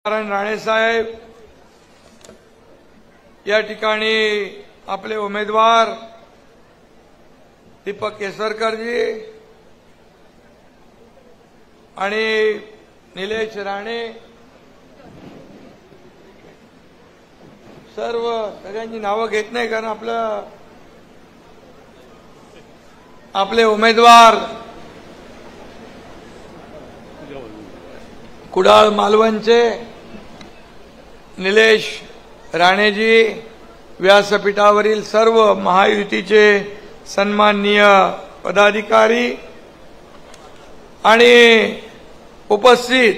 नारायण राणे साहेब या ठिकाणी आपले उमेदवार दीपक केसरकर जी आणि निलेश राणे सगळ्यांची नावं घेत नाही कारण आपले उमेदवार कुडाळ मालवणचे निलेश राणेजी व्यासपीठावरील सर्व महायुतीचे सन्माननीय पदाधिकारी आणि उपस्थित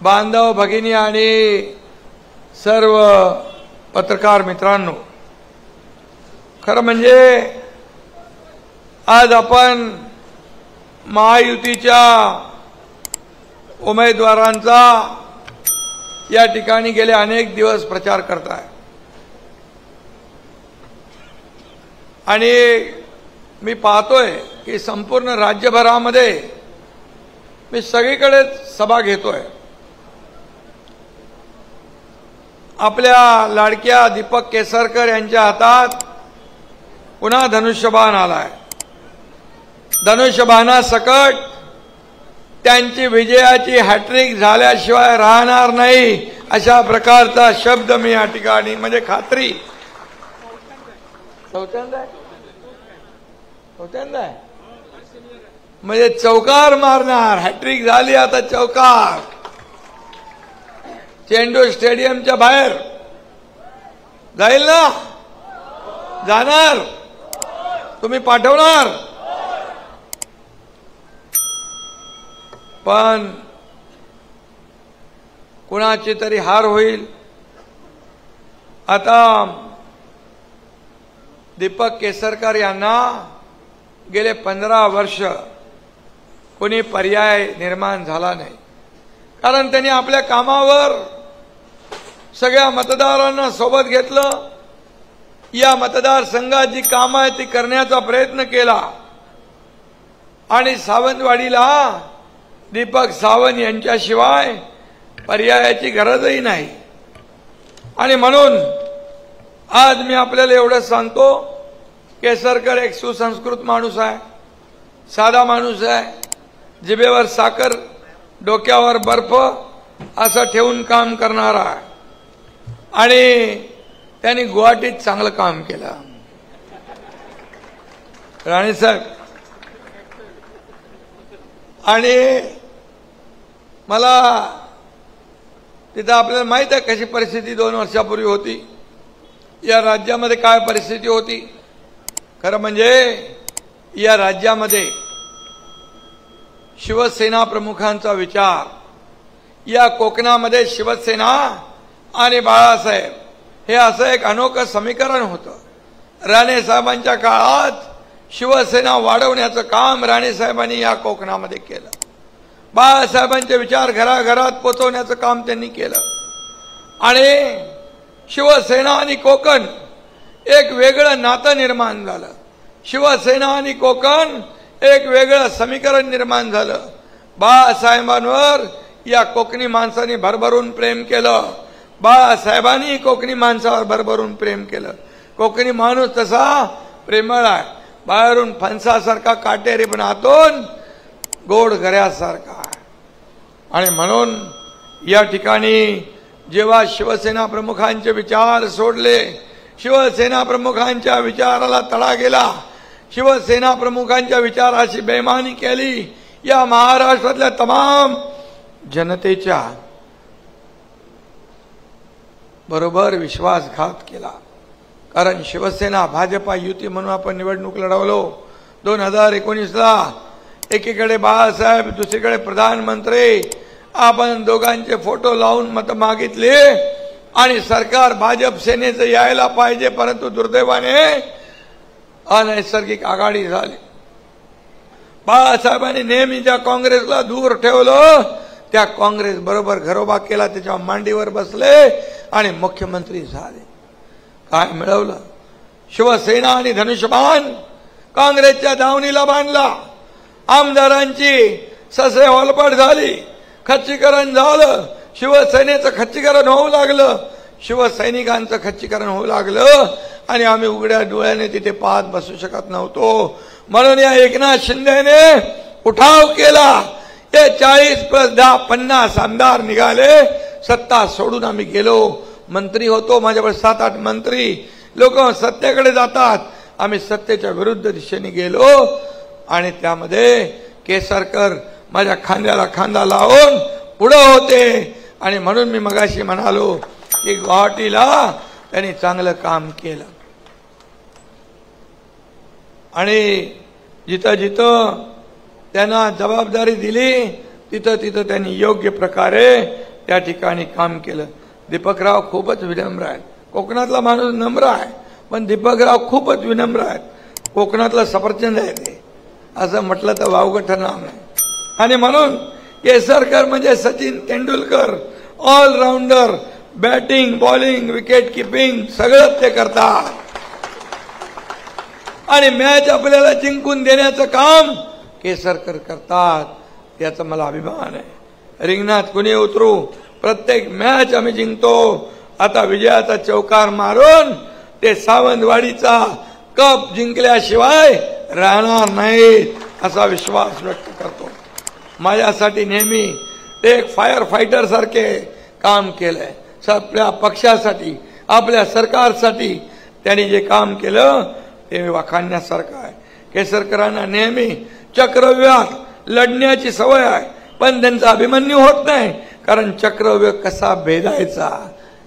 बांधव भगिनी आणि सर्व पत्रकार मित्रांनो, खरं म्हणजे आज आपण महायुतीच्या उमेदवारांचा या ठिकाणी गेले अनेक दिवस प्रचार करताय आणि मी पाहतोय की संपूर्ण राज्यभरामध्ये मी सगळीकडे सभा घेतोय. आपल्या लाडक्या दीपक केसरकर यांच्या हातात पुन्हा धनुष्यबाण आलाय. धनुष्यबाणासकट त्यांची विजयाची हॅट्रिक झाल्याशिवाय राहणार नाही अशा प्रकारचा शब्द मी या ठिकाणी म्हणजे खात्री चौथ्यांदा म्हणजे चौकार मारणार. हॅट्रिक झाली आता चौकार. चेंडू स्टेडियमच्या बाहेर जाईल ना, जाणार तुम्ही पाठवणार. पण कुणाची तरी हार होईल. आता दीपक केसरकर यांना गेले 15 वर्ष कोणी पर्याय निर्माण झाला नाही, कारण त्यांनी आपल्या कामावर सगळ्या मतदारांना सोबत घेतलं. या मतदारसंघात जी कामं आहेत ती करण्याचा प्रयत्न केला आणि सावंतवाडीला दीपक सावंत यांच्याशिवाय पर्यायाची गरजही नाही. आणि म्हणून आज मी आपल्याला एवढं सांगतो, केसरकर एक सुसंस्कृत माणूस आहे, साधा माणूस आहे, जिभेवर साखर डोक्यावर बर्फ असं ठेवून काम करणारा आहे आणि त्यांनी गुवाहाटीत चांगलं काम केलं. राणेसाहेब आणि मला तिथं आपल्याला माहित आहे कशी परिस्थिती 2 वर्षापूर्वी होती, या राज्यामध्ये काय परिस्थिती होती. खरं म्हणजे या राज्यामध्ये शिवसेना प्रमुखांचा विचार, या कोकणामध्ये शिवसेना आणि बाळासाहेब हे असं एक अनोखं समीकरण होतं. राणे साहेबांच्या काळात शिवसेना वाढवण्याचं काम राणे साहेबांनी या कोकणामध्ये केलं. बाळासाहेबांचे विचार घराघरात पोचवण्याचं काम त्यांनी केलं आणि शिवसेना आणि कोकण एक वेगळं नातं निर्माण झालं. शिवसेना आणि कोकण एक वेगळं समीकरण निर्माण झालं. बाळासाहेबांवर या कोकणी माणसांनी भरभरून प्रेम केलं. बाळासाहेबांनी कोकणी माणसावर भरभरून प्रेम केलं. कोकणी माणूस तसा प्रेमळ आहे, बाहेरून फणसासारखा काटेरी पण आतून गोड गऱ्यासारखा आहे. आणि म्हणून या ठिकाणी जेव्हा शिवसेना प्रमुखांचे विचार सोडले, शिवसेना प्रमुखांच्या विचाराला तडा गेला, शिवसेना प्रमुखांच्या विचाराची बेईमानी केली, या महाराष्ट्रातल्या तमाम जनतेच्या बरोबर विश्वासघात केला. कारण शिवसेना भाजपा युती म्हणून आपण निवडणूक लढवलो. 2019ला एकीकडे बाळासाहेब, दुसरीकडे प्रधानमंत्री, आपण दोघांचे फोटो लावून मत मागितले आणि सरकार भाजप सेनेचं यायला पाहिजे, परंतु दुर्दैवाने अनैसर्गिक आघाडी झाली. बाळासाहेबांनी नेहमी ज्या काँग्रेसला दूर ठेवलं त्या काँग्रेस बरोबर घरोबा केला, त्याच्या मांडीवर बसले आणि मुख्यमंत्री झाले. काय मिळवलं? शिवसेना आणि धनुष्यबाण काँग्रेसच्या दावणीला बांधला. आमदारांची ससे ओलपाट झाली, खच्चीकरण झालं, शिवसेनेचं खच्चीकरण होऊ लागलं, शिवसैनिकांचं खच्चीकरण होऊ लागलं आणि आम्ही उघड्या डोळ्याने तिथे पाहत बसू शकत नव्हतो. म्हणून या एकनाथ शिंदेने उठाव केला. ते 40+10 50 आमदार निघाले, सत्ता सोडून आम्ही गेलो. मंत्री होतो, माझ्यावर 7-8 मंत्री. लोक सत्तेकडे जातात, आम्ही सत्तेच्या विरुद्ध दिशेने गेलो आणि त्यामध्ये केसरकर माझ्या खांद्याला खांदा लावून पुढे होते. आणि म्हणून मी मगाशी म्हणालो की गुवाहाटीला त्यांनी चांगलं काम केलं आणि जिथं जिथं त्यांना जबाबदारी दिली तिथं तिथं त्यांनी योग्य प्रकारे त्या ठिकाणी काम केलं. दीपकराव खूपच विनम्र आहेत. कोकणातला माणूस नम्र आहे, पण दीपकराव खूपच विनम्र आहेत. कोकणातला सफरचंद आहे ते, असं म्हटलं तर वावगं ठरणार नाही. आणि म्हणून केसरकर म्हणजे Sachin Tendulkar, allrounder, batting, bowling, wicket keeping सगळं ते करतात आणि मॅच आपल्याला जिंकून देण्याचं काम केसरकर करतात. याचा मला अभिमान आहे. रिंगणात कुणी उतरू, प्रत्येक मॅच आम्ही जिंकतो. आता विजयाचा चौकार मारून ते सावंतवाडीचा कप जिंकल्याशिवाय राहणार नाहीत असा विश्वास व्यक्त करतो. माझ्यासाठी नेहमी एक फायर फायटर सारखे काम केलंय. आपल्या पक्षासाठी, आपल्या सरकारसाठी त्यांनी जे काम केलं ते वाखाणण्यासारखं आहे. केसरकरांना नेहमी चक्रव्यूहात लढण्याची सवय आहे, पण त्यांचा अभिमन्यू होत नाही, कारण चक्रव्यूह कसा भेदायचा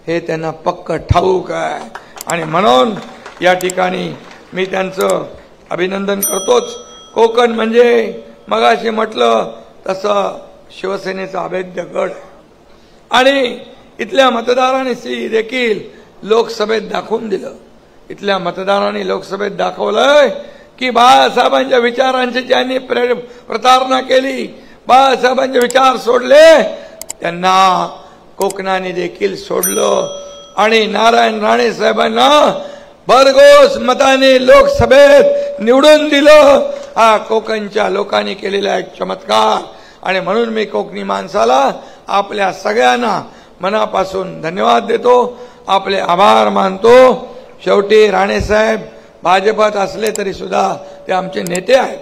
हे त्यांना पक्क ठाऊक आहे. आणि म्हणून या ठिकाणी मी त्यांचं अभिनंदन करतोच. कोकण म्हणजे मगाशी म्हटलं तसं शिवसेनेचा अभेद्य गड आणि इथल्या मतदारांनी देखील लोकसभेत दाखवून दिलं. इथल्या मतदारांनी लोकसभेत दाखवलंय की बाळासाहेबांच्या विचारांची ज्यांनी प्रतारणा केली, बाळासाहेबांचे विचार सोडले, त्यांना कोकणाने देखील सोडलं आणि नारायण राणे साहेबांना भरघोस मताने लोकसभेत निवडून दिलं. हा कोकणच्या लोकांनी केलेला एक चमत्कार. आणि म्हणून मी कोकणी माणसाला, आपल्या सगळ्यांना मनापासून धन्यवाद देतो, आपले आभार मानतो. शेवटी राणे साहेब भाजपात असले तरी सुद्धा ते आमचे नेते आहेत.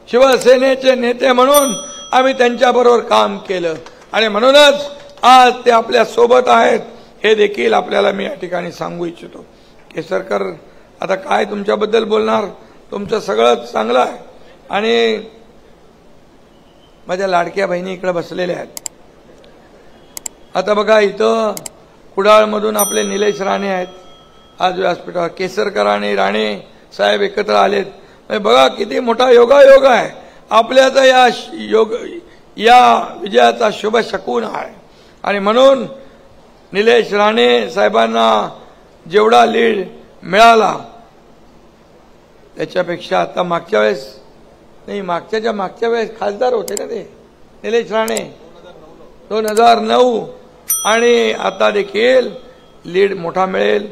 शिवसेनेचे नेते म्हणून आम्ही त्यांच्याबरोबर काम केलं आणि म्हणूनच आज ते आपल्या सोबत आहेत हे देखील आपल्याला मी या ठिकाणी सांगू इच्छितो. केसरकर आता काय तुमच्याबद्दल बोलणार, तुमचं सगळं चांगलं आहे. आणि माझ्या लाडक्या बहिणी इकडे बसलेल्या आहेत. आता बघा इथं कुडाळमधून आपले निलेश राणे आहेत आज व्यासपीठावर. केसरकर आणि राणे साहेब एकत्र आलेत. बघा किती मोठा योगायोग आहे. आपल्याचा या विजयाचा शुभ शकून आहे. आणि म्हणून निलेश राणे साहेबांना जेवढा लीड मिळाला त्याच्यापेक्षा आता मागच्या वेळेस नाही, मागच्या वेळेस खासदार होते ना ते निलेश राणे 2009 आणि आता देखील लीड मोठा मिळेल.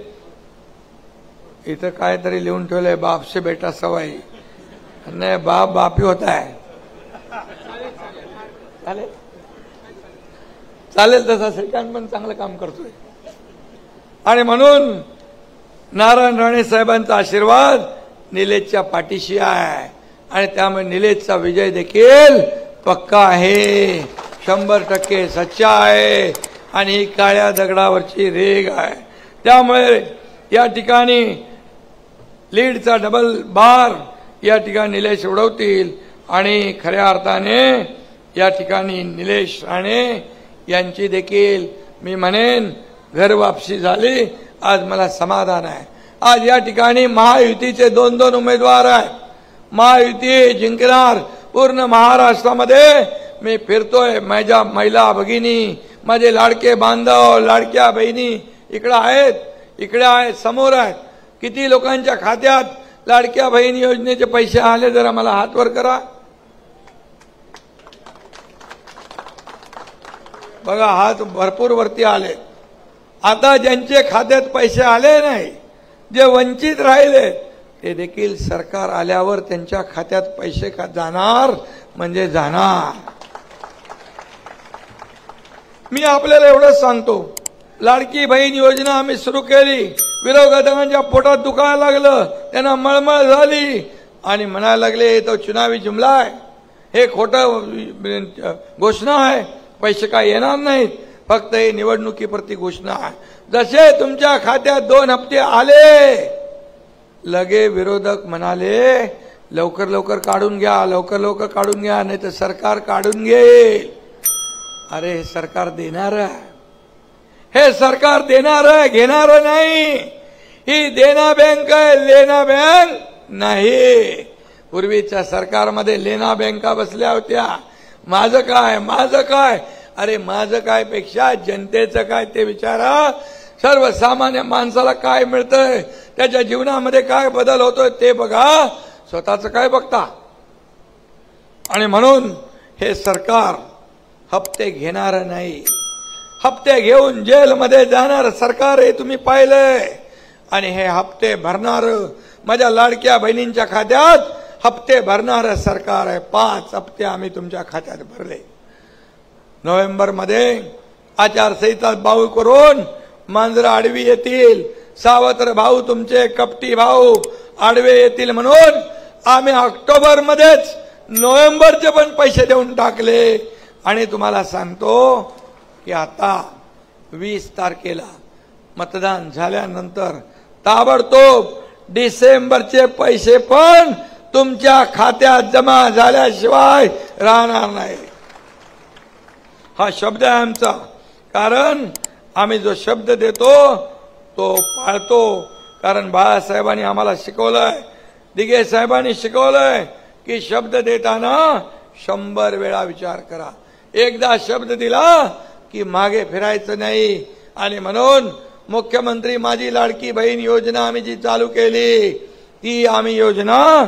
इथं काहीतरी लिहून ठेवलंय, बाप से बेटा सवाई. नाही, बाप बापी होता है. चालेल तसा श्रीकांत पण चांगलं काम करतोय. आणि म्हणून नारायण राणे साहेबांचा आशीर्वाद निलेशच्या पाठीशी आहे आणि त्यामुळे निलेशचा विजय देखील पक्का आहे, 100% सच्चा आहे आणि ही काळ्या दगडावरची रेग आहे. त्यामुळे या ठिकाणी लीडचा डबल बार या ठिकाणी निलेश उडवतील आणि खऱ्या अर्थाने या ठिकाणी निलेश राणे यांची देखील मी म्हणेन घर वापसी झाली. आज मला समाधान आहे. आज या ठिकाणी महायुतीचे 2 उमेदवार आहेत. महायुती जिंकणार पूर्ण महाराष्ट्रामध्ये. मी फिरतोय, माझ्या महिला भगिनी, माझे लाडके बांधव, लाडक्या बहिणी इकडे आहेत, समोर आहेत. किती लोकांच्या खात्यात लाडक्या बहिणी योजनेचे पैसे आले जरा मला हात वर करा. बघा, हात भरपूर वरती आले. आता ज्यांचे खात्यात पैसे आले नाही, जे वंचित राहिले, ते देखील सरकार आल्यावर त्यांच्या खात्यात पैसे जाणार म्हणजे जाणार. मी आपल्याला एवढंच सांगतो, लाडकी बहीण योजना आम्ही सुरू केली, विरोधकांच्या पोटात दुखायला लागलं, त्यांना मळमळ झाली आणि म्हणायला लागले तो चुनावी जुमला आहे, हे खोटं घोषणा आहे, पैसे काय येणार नाहीत, फक्त हे निवडणुकीप्रती घोषणा आहे. जसे तुमच्या खात्यात 2 हप्ते आले, लगे विरोधक म्हणाले लवकर लवकर काढून घ्या, लवकर लवकर काढून घ्या, नाही तर सरकार काढून घेईल. अरे हे सरकार देणार आहे, हे सरकार देणार आहे, घेणार नाही. ही देना बँक आहे, लेना बँक नाही. पूर्वीच्या सरकारमध्ये लेना बँका बसल्या होत्या. माझं काय, माझं काय, अरे माझं काय पेक्षा जनतेचं काय ते विचारा. सर्वसामान्य माणसाला काय मिळतंय, त्याच्या जीवनामध्ये काय बदल होतोय ते बघा, स्वतःच काय बघता. आणि म्हणून हे सरकार हप्ते घेणार नाही, हप्ते घेऊन जेलमध्ये जाणार सरकार हे तुम्ही पाहिलंय. आणि हे हप्ते भरणार, माझ्या लाडक्या बहिणींच्या खात्यात हप्ते भरणार सरकार आहे. 5 हप्ते आम्ही तुमच्या खात्यात भरले. नोव्हेंबरमध्ये आचारसंहिता बाऊ करून मांजर आडवी येतील, सावत्र भाऊ तुमचे कपटी भाऊ आडवे येतील म्हणून आम्ही ऑक्टोबरमध्येच नोव्हेंबरचे पण पैसे देऊन टाकले. आणि तुम्हाला सांगतो की आता 20 तारखेला मतदान झाल्यानंतर ताबडतोब डिसेंबरचे पैसे पण तुमच्या खात्यात जमा झाल्याशिवाय राहणार नाही. हा शब्द आहे आमचा, कारण आम्ही जो शब्द देतो तो पाळतो. कारण बाळासाहेबांनी आम्हाला शिकवलंय, दिघे साहेबांनी शिकवलंय की शब्द देताना 100 वेळा विचार करा. एकदा शब्द दिला की मागे फिरायचं नाही. आणि म्हणून मुख्यमंत्री माझी लाडकी बहीण योजना आम्ही जी चालू केली, ती आम्ही योजना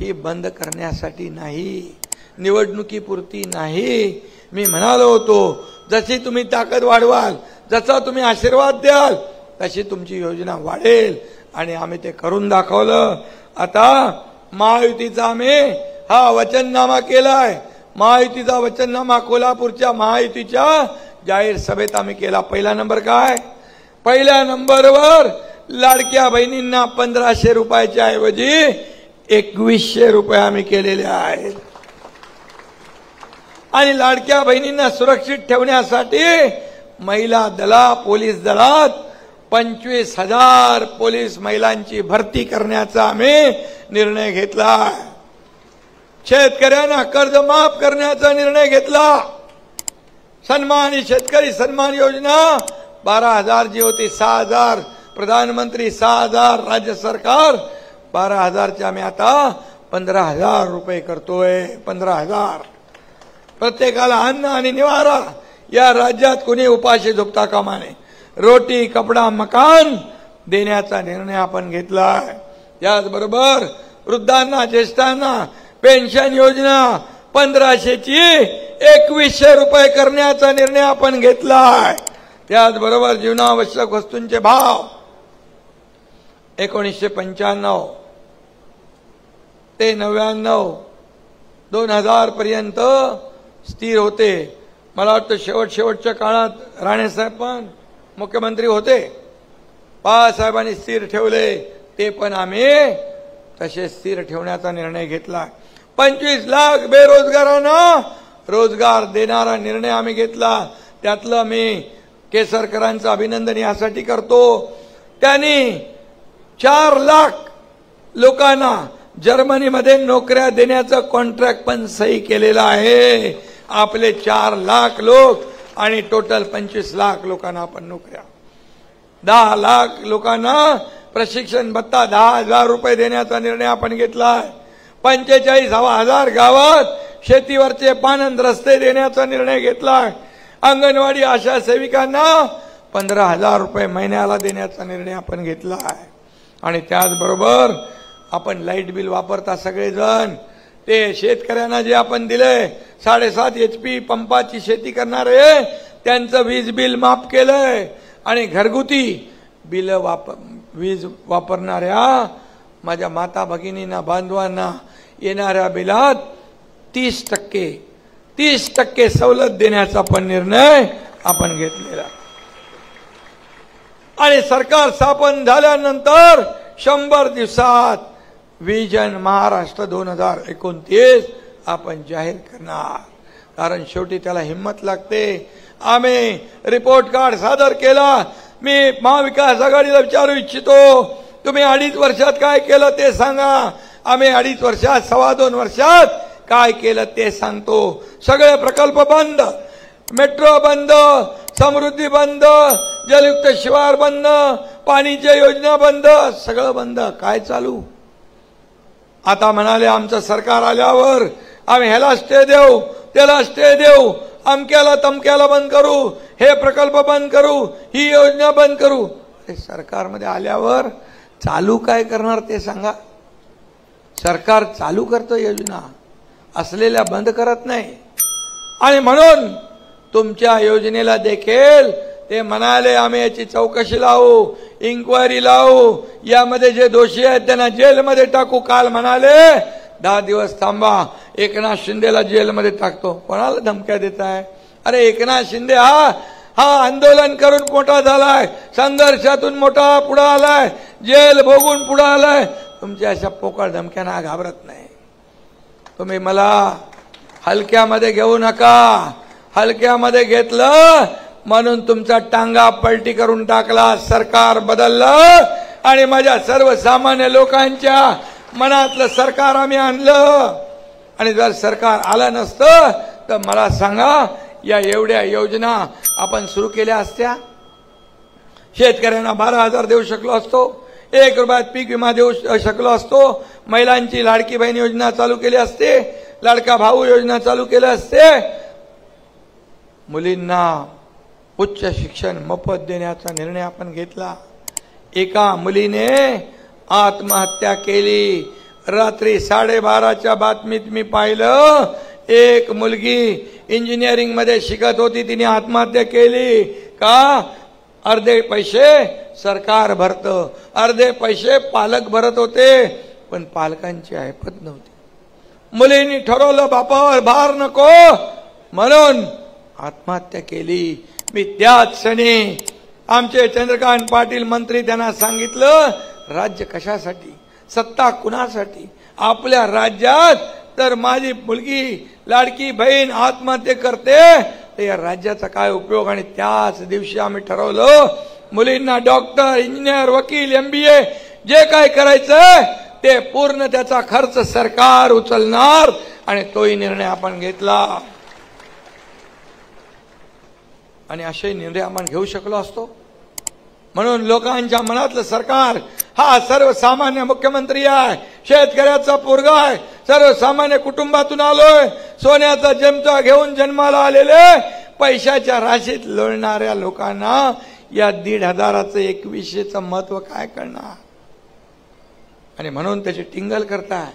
ही बंद करण्यासाठी नाही, निवडणुकीपुरती नाही. मी म्हणालो होतो जशी तुम्ही ताकद वाढवाल, जसा तुम्ही आशीर्वाद द्याल, तशी तुमची योजना वाढेल. आणि आम्ही ते करून दाखवलं. आता महायुतीचा आम्ही हा वचननामा केलाय. महायुतीचा वचननामा कोल्हापूरच्या महायुतीच्या जाहीर सभेत आम्ही केला. पहिला नंबर काय, पहिल्या नंबरवर लाडक्या बहिणींना 1500 रुपयाच्या ऐवजी 2100 रुपये आम्ही केलेले आहेत. आणि लाडक्या बहिणींना सुरक्षित ठेवण्यासाठी महिला दला पोलीस दलात 25,000 पोलीस महिलांची भरती करण्याचा आम्ही निर्णय घेतला. शेतकऱ्यांना कर्ज माफ करण्याचा निर्णय घेतला. सन्मान शेतकरी सन्मान योजना 12,000 जी होती 6,000, प्रधानमंत्री 6,000, राज्य सरकार 12,000चे आम्ही आता 15,000 रुपये करतोय. 15,000 प्रत्येकाला अन्न आणि निवारा. या राज्यात कोणी उपाशी झोपता कामा नये. रोटी कपडा मकान देण्याचा निर्णय आपण घेतलाय. त्याचबरोबर वृद्धांना ज्येष्ठांना पेन्शन योजना 1500ची 2100 रुपये करण्याचा निर्णय आपण घेतलाय. त्याचबरोबर जीवनावश्यक वस्तूंचे भाव 1995 ते 99 2000 पर्यंत स्थिर होते. मला वाटतं शेवटच्या काळात राणेसाहेब पण मुख्यमंत्री होते, बाळासाहेबांनी स्थिर ठेवले. ते पण आम्ही तसे स्थिर ठेवण्याचा निर्णय घेतला. 25 लाख बेरोजगारांना रोजगार देणारा निर्णय आम्ही घेतला. त्यातलं मी केसरकरांचं अभिनंदन यासाठी करतो, त्यांनी 4 लाख लोकांना जर्मनीमध्ये नोकऱ्या देण्याचं कॉन्ट्रॅक्ट पण सही केलेलं आहे. आपले 4 लाख लोक आणि टोटल 25 लाख लोकांना आपण नोकऱ्या, 10 लाख लोकांना प्रशिक्षण भत्ता 10,000 रुपये देण्याचा निर्णय आपण घेतला. 45,000 गावात शेतीवरचे पाणंद रस्ते देण्याचा निर्णय घेतला. अंगणवाडी आशा सेविकांना 15,000 रुपये महिन्याला देण्याचा निर्णय आपण घेतला आहे. आणि त्याचबरोबर आपण लाईट बिल वापरता सगळेजण, ते शेतकऱ्यांना जे आपण दिले 7.5 HP पंपाची शेती करणारे त्यांचं वीज बिल माफ केलंय. आणि घरगुती वीज वापरणाऱ्या माझ्या माता भगिनींना बांधवांना येणाऱ्या बिलात 30% सवलत देण्याचा पण निर्णय आपण घेतलेला आणि सरकार स्थापन झाल्यानंतर 100 दिवसात विजन महाराष्ट्र 2029 आपण जाहीर करणार. कारण शेवटी त्याला हिम्मत लागते. आम्ही रिपोर्ट कार्ड सादर केला. मी महाविकास आघाडीला विचारू इच्छितो, तुम्ही 2.5 वर्षात काय केलं ते सांगा. आम्ही 2.5 वर्षात 2.25 वर्षात काय केलं ते सांगतो. सगळे प्रकल्प बंद, मेट्रो बंद, समृद्धी बंद, जलयुक्त शिवार बंद, पाणीच्या योजना बंद, सगळं बंद. काय चालू? आता म्हणाले आमचं सरकार आल्यावर आम्ही ह्याला स्टे देऊ, त्याला स्टे देऊ, अमक्याला तमक्याला बंद करू, हे प्रकल्प बंद करू, ही योजना बंद करू. सरकारमध्ये आल्यावर चालू काय करणार ते सांगा. सरकार चालू करतं योजना, असलेल्या बंद करत नाही. आणि म्हणून तुमच्या योजनेला देखील ते म्हणाले आम्ही याची चौकशी लावू, इन्क्वायरी लावू, यामध्ये जे दोषी आहेत त्यांना जेलमध्ये टाकू. काल म्हणाले 10 दिवस थांबा, एकनाथ शिंदेला जेलमध्ये टाकतो. कोणाला धमक्या देत आहे? अरे एकनाथ शिंदे हा आंदोलन करून मोठा झालाय, संघर्षातून मोठा पुढे आलाय, जेल भोगून पुढे आलाय. तुमच्या अशा पोकळ धमक्यांना घाबरत नाही. तुम्ही मला हलक्यामध्ये घेऊ नका. हलक्यामध्ये घेतलं म्हणून तुमचा टांगा पलटी करून टाकला, सरकार बदललं आणि माझ्या सर्वसामान्य लोकांच्या मनातलं सरकार आम्ही आणलं. आणि जर सरकार आलं नसतं तर मला सांगा या एवढ्या योजना आपण सुरू केल्या असत्या? शेतकऱ्यांना 12,000 देऊ शकलो असतो, 1 रुपयात पीक विमा देऊ शकलो असतो, महिलांची लाडकी बहीण योजना चालू केली असते, लाडका भाऊ योजना चालू केली असते, मुलींना उच्च शिक्षण मोफत देण्याचा निर्णय आपण घेतला. एका मुलीने आत्महत्या केली. रात्री 12:30च्या बातमीत मी पाहिलं, एक मुलगी इंजिनिअरिंग मध्ये शिकत होती, तिने आत्महत्या केली. का? अर्धे पैसे सरकार भरतं, अर्धे पैसे पालक भरत होते, पण पालकांची ऐपत नव्हती. मुलींनी ठरवलं बापावर भार नको म्हणून आत्महत्या केली. मी त्याच क्षणी आमचे चंद्रकांत पाटील मंत्री त्यांना सांगितलं, राज्य कशासाठी, सत्ता कुणासाठी? आपल्या राज्यात तर माझी मुलगी लाडकी बहीण आत्महत्या करते तर या राज्याचा काय उपयोग? आणि त्याच दिवशी आम्ही ठरवलं मुलींना डॉक्टर, इंजिनियर, वकील, MBA जे काय करायचं ते पूर्ण त्याचा खर्च सरकार उचलणार. आणि तोही निर्णय आपण घेतला. आणि असे निर्णय आपण घेऊ शकलो असतो. म्हणून लोकांच्या मनातलं सरकार हा सर्वसामान्य मुख्यमंत्री आहे, शेतकऱ्याचा पोरगा आहे, सर्वसामान्य कुटुंबातून आलोय, सोन्याचा जमता घेऊन जन्माला आलेले पैशाच्या राशीत लोळणाऱ्या लोकांना या 1,500चं 2100चं महत्व काय करणार? आणि म्हणून त्याची टिंगल करताय.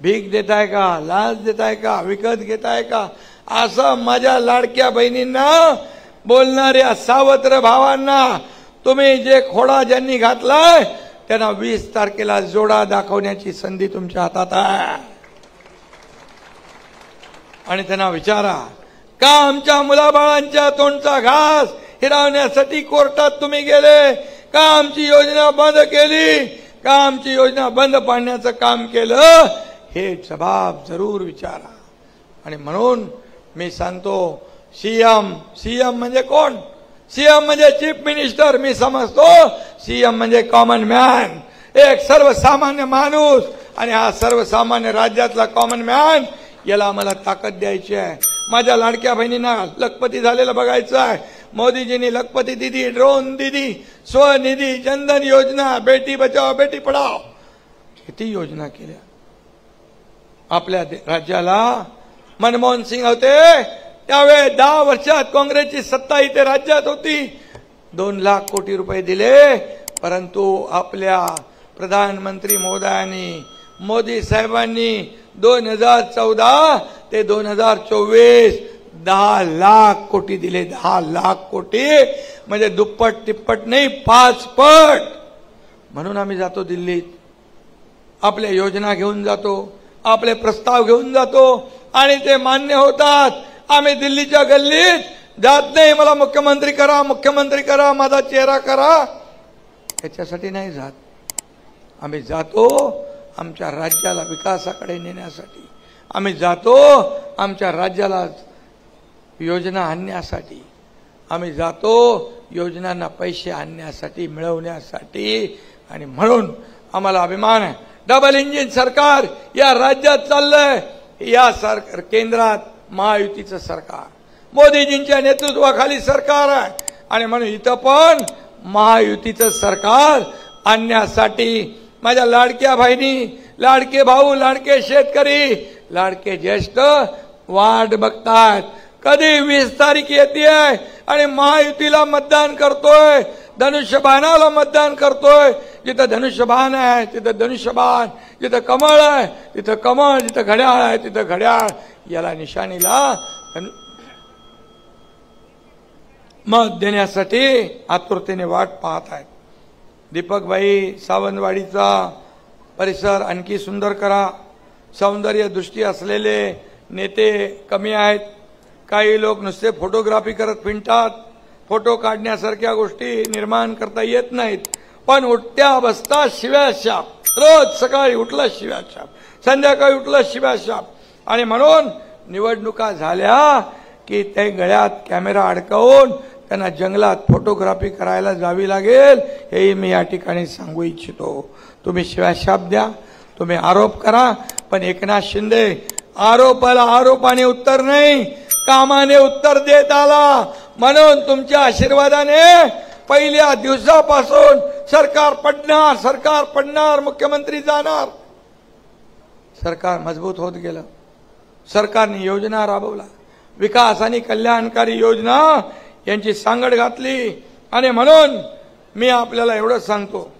भीक देताय का, लाच देताय का, विकत घेताय का? असं माझ्या लाडक्या बहिणींना, बोलणाऱ्या सावत्र भावांना तुम्ही जे खोडा ज्यांनी घातलाय त्यांना 20 तारखेला जोडा दाखवण्याची संधी तुमच्या हातात आहे. आणि त्यांना विचारा, का आमच्या मुलाबाळांच्या तोंडचा घास हिरावण्यासाठी कोर्टात तुम्ही गेले? का आमची योजना बंद केली? का आमची योजना बंद पाडण्याचं काम केलं? हे जबाब जरूर विचारा. आणि म्हणून मी सांगतो, सीएम म्हणजे कोण? सीएम म्हणजे चीफ मिनिस्टर. मी समजतो सीएम म्हणजे कॉमन मॅन, एक सर्वसामान्य माणूस. आणि हा सर्वसामान्य राज्यातला कॉमन मॅन, याला आम्हाला ताकद द्यायची आहे. माझ्या लाडक्या बहिणींना लखपती झालेलं बघायचं आहे. मोदीजींनी लखपती दिदी, ड्रोन दिदी, स्वनिधी, जनधन योजना, बेटी बचाओ बेटी पढाओ, किती योजना केल्या. आपल्या राज्याला मनमोहन सिंग होते त्यावेळी 10 वर्षात काँग्रेसची सत्ता इथे राज्यात होती. 2 लाख कोटी रुपये दिले. परंतु आपल्या प्रधानमंत्री महोदयांनी, मोदी साहेबांनी 2014 ते 2024 10 लाख कोटी दिले. 10 लाख कोटी म्हणजे दुप्पट तिप्पट नाही, 5 पट. म्हणून आम्ही जातो दिल्लीत, आपल्या योजना घेऊन जातो, आपले प्रस्ताव घेऊन जातो आणि ते मान्य होतात. आम्ही दिल्लीच्या गल्लीत जात नाही मला मुख्यमंत्री करा, मुख्यमंत्री करा, माझा चेहरा करा, याच्यासाठी नाही जात. आम्ही जातो आमच्या राज्याला विकासाकडे नेण्यासाठी. आम्ही जातो आमच्या राज्याला योजना आणण्यासाठी. आम्ही जातो योजनांना पैसे आणण्यासाठी, मिळवण्यासाठी. आणि म्हणून आम्हाला अभिमान आहे. डबल इंजिन सरकार या राज्यात चाललंय. या सरकार केंद्रात महायुतीचं सरकार, मोदीजींच्या नेतृत्वाखाली सरकार आहे. आणि म्हणून इथं पण महायुतीचं सरकार आणण्यासाठी माझ्या लाडक्या बहिणी, लाडके भाऊ, लाडके शेतकरी, लाडके ज्येष्ठ वाट बघतात. कधी 20 तारीख येते आणि महायुतीला मतदान करतोय, धनुष्यबाणाला मतदान करतोय. जिथं धनुष्यबाण आहे तिथं धनुष्यबाण, जिथं कमळ आहे तिथं कमळ, जिथं घड्याळ आहे तिथं घड्याळ. याला निशाणीला मत देण्यासाठी आतुरतेने वाट पाहत आहेत. दीपकभाई, सावंतवाडीचा परिसर आणखी सुंदर करा. सौंदर्य दृष्टी असलेले नेते कमी आहेत. काही लोक नुसते फोटोग्राफी करत फिरतात. फोटो काढण्यासारख्या गोष्टी निर्माण करता येत नाहीत. पण उठत्या बसता शिव्या शाप. रोज सकाळी उठलं शिव्या शाप, संध्याकाळी उठलं शिव्या शाप. आणि म्हणून निवडणुका झाल्या की ते गळ्यात कॅमेरा अडकवून त्यांना जंगलात फोटोग्राफी करायला जावी लागेल. हेही मी या ठिकाणी सांगू इच्छितो. तुम्ही शिव्याशाप द्या, तुम्ही आरोप करा, पण एकनाथ शिंदे आरोपाला आरोपाने उत्तर नाही, कामाने उत्तर देत आला. म्हणून तुमच्या आशीर्वादाने पहिल्या दिवसापासून सरकार पडणार, सरकार पडणार, मुख्यमंत्री जाणार. सरकार मजबूत होत गेलं. सरकारने योजना राबवला, विकास आणि कल्याणकारी योजना यांची सांगड घातली. आणि म्हणून मी आपल्याला एवढंच सांगतो,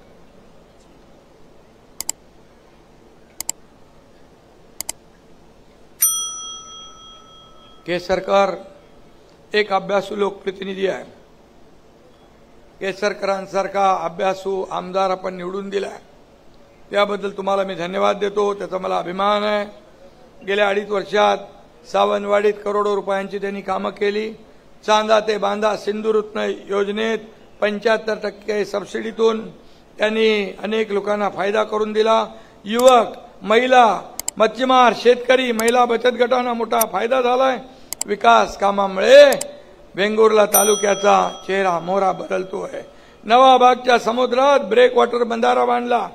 केसरकर एक अभ्यासू लोकप्रतिनिधी आहे. केसरकरांसारखा अभ्यासू आमदार आपण निवडून दिलाय, त्याबद्दल तुम्हाला मी धन्यवाद देतो. त्याचा मला अभिमान आहे. गेल्या 2.5 वर्षात सावंतवाडीत करोडो रुपयांची त्यांनी कामं केली. चांदा ते बांधा सिंधुरत्न योजनेत 75% सबसिडीतून त्यांनी अनेक लोकांना फायदा करून दिला. युवक, महिला, मच्छीमार, शेतकरी, महिला बचत गटांना मोठा फायदा झालाय. विकास कामामुळे वेंगुर्ला तालुक्याचा चेहरा मोहरा बदलतोय. नवाबागच्या समुद्रात ब्रेक वॉटर बंधारा बांधला.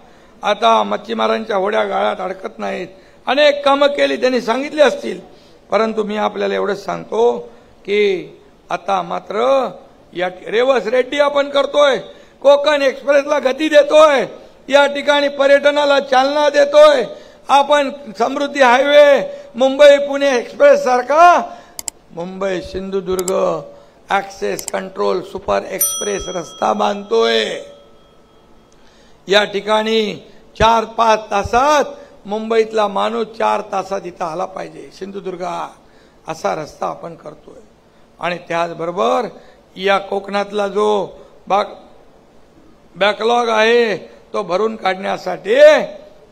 आता मच्छीमारांच्या होड्या गाळ्यात अडकत नाहीत. अनेक कामं केली, त्यांनी सांगितली असतील. परंतु मी आपल्याला एवढंच सांगतो की आता मात्र या रेवस रेड्डी आपण करतोय, कोकण एक्सप्रेसला गती देतोय, या ठिकाणी पर्यटनाला चालना देतोय. आपण समृद्धी हायवे, मुंबई पुणे एक्सप्रेस सारखा Mumbai Sindhudurg access control super express रस्ता बांधतोय. या ठिकाणी 4-5 तासात मुंबईतला माणूस 4 तासात इथं आला पाहिजे सिंधुदुर्गा, असा रस्ता आपण करतोय. आणि त्याचबरोबर या कोकणातला जो बॅकलॉग आहे तो भरून काढण्यासाठी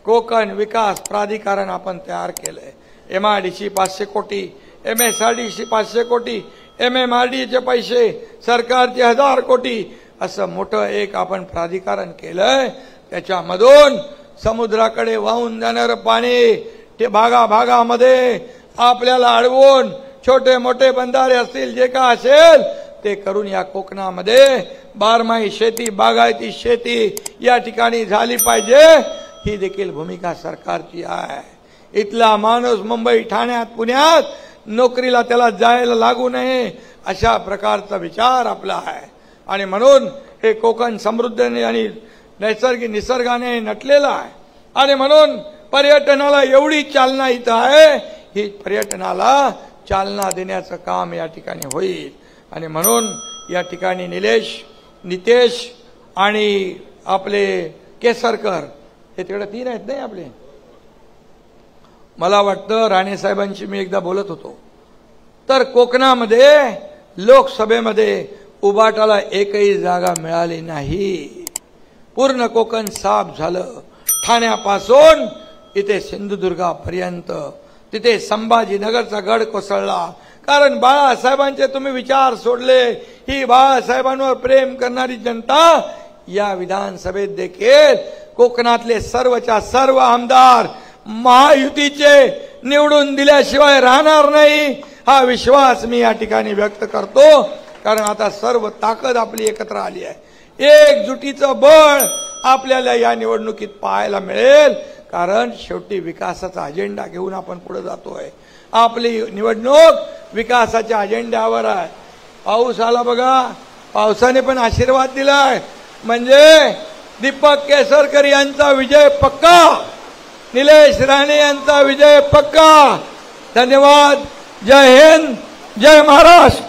कोकण विकास प्राधिकरण आपण तयार केलंय. MIDC 500 कोटी, MSRDC 500 कोटी, MMRDचे पैसे, सरकारचे 1000 कोटी, असं मोठं एक आपण प्राधिकरण केलंय. त्याच्यामधून समुद्राकडे वाहून जाणारं पाणी ते भागाभागामध्ये आपल्याला अडवून छोटे मोठे बंधारे असतील, जे का असेल ते करून या कोकणामध्ये बारमाही शेती, बागायती शेती या ठिकाणी झाली पाहिजे. ही देखील भूमिका सरकारची आहे. इथला माणूस मुंबई, ठाण्यात, पुण्यात नोकरीला त्याला जायला लागू नये, अशा प्रकारचा विचार आपला आहे. आणि म्हणून हे कोकण समृद्ध आणि नैसर्गिक निसर्गाने नटलेला आहे. आणि म्हणून पर्यटनाला एवढी चालना इथं आहे. ही पर्यटनाला चालना देण्याचं काम या ठिकाणी होईल. आणि म्हणून या ठिकाणी नितेश आणि आपले केसरकर हे तिकडे 3 आहेत नाही आपले. मला वाटतं राणे साहेबांशी मी एकदा बोलत होतो, तर कोकणामध्ये लोकसभेमध्ये उबाटाला एकही जागा मिळाली नाही. पूर्ण कोकण साफ झालं. ठाण्यापासून इथे सिंधुदुर्गापर्यंत, तिथे संभाजीनगरचा गड कोसळला, कारण बाळासाहेबांचे तुम्ही विचार सोडले. ही बाळासाहेबांवर प्रेम करणारी जनता या विधानसभेत देखील कोकणातले सर्वच्या सर्व आमदार महायुतीचे निवडून दिल्याशिवाय राहणार नाही, हा विश्वास मी या ठिकाणी व्यक्त करतो. कारण आता सर्व ताकद आपली एकत्र आली आहे. एकजुटीचं बळ आपल्याला या निवडणुकीत पाहायला मिळेल. कारण शेवटी विकासाचा अजेंडा घेऊन आपण पुढे जातोय. आपली निवडणूक विकासाच्या अजेंड्यावर आहे. पाऊस आला बघा, पावसाने पण आशीर्वाद दिलाय. म्हणजे दीपक केसरकर यांचा विजय पक्का, निलेश राणे यांचा विजय पक्का. धन्यवाद. जय हिंद, जय महाराष्ट्र.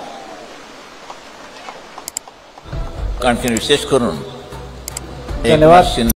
आणखी विशेष करून धन्यवाद.